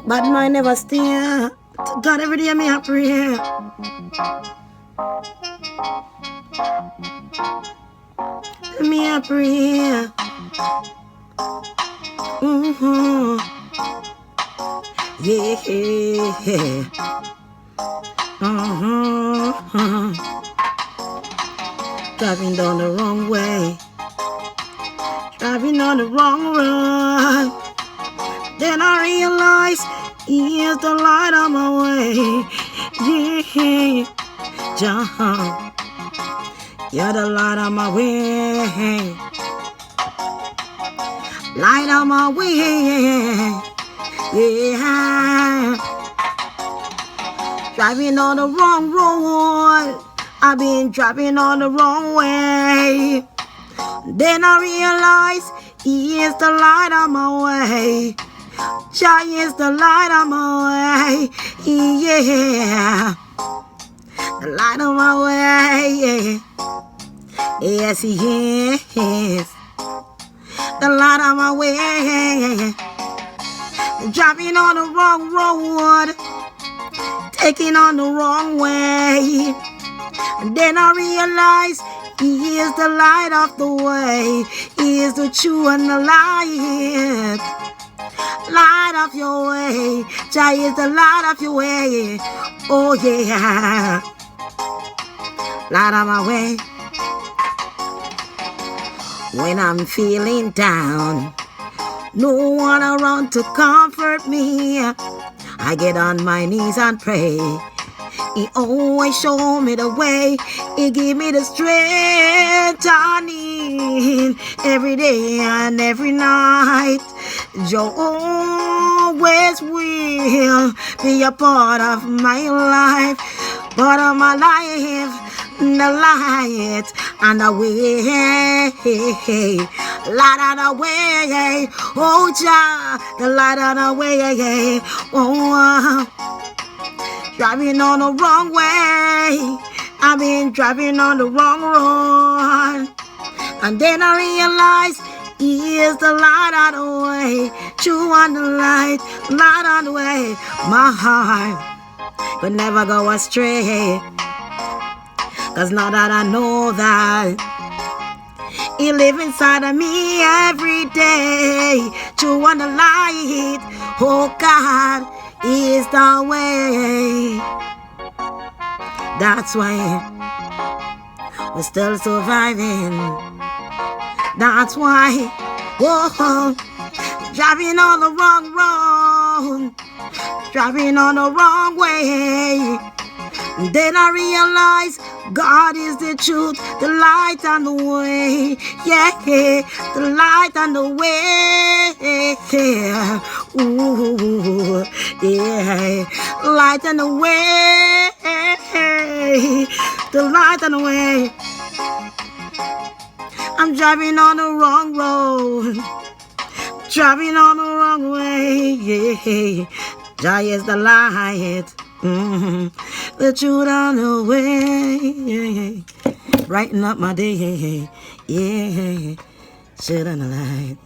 But I never stay. To God every day me a pray. Me a pray. Mm-hmm. Yeah. Mm-hmm. Driving down the wrong way. Driving on the wrong road. Then I realize he is the light of my way. Yeah. John, you're the light of my way. Light of my way. Yeah. Driving on the wrong road. I've been driving on the wrong way. Then I realize he is the light of my way. Jah is the light of my way. Yeah. The light of my way. Yes, he is. The light of my way. Driving on the wrong road. Taking on the wrong way. And then I realize he is the light of the way. He is the true and the light. Light of your way. Jah is the light of your way. Oh yeah. Light of my way. When I'm feeling down, no one around to comfort me, I get on my knees and pray. He always show me the way. He give me the strength I need every day and every night. You always will be a part of my life, part of my life. The light and the way, light and the way, oh Jah, the light and the way, oh. Driving on the wrong way. I've been driving on the wrong road. And then I realized he is the light on the way. True on the light on the way. My heart could never go astray. Cause now that I know that he lives inside of me every day. True on the light. Oh God. Is the way. That's why we're still surviving. That's why, whoa, driving on the wrong road, driving on the wrong way. Then I realize God is the truth, the light and the way. Yeah, the light and the way. Ooh, yeah, light and the way. The light and the way. I'm driving on the wrong road, driving on the wrong way. Yeah, Jah is the light. The truth on the way, brighten up my day, yeah, shit on the light.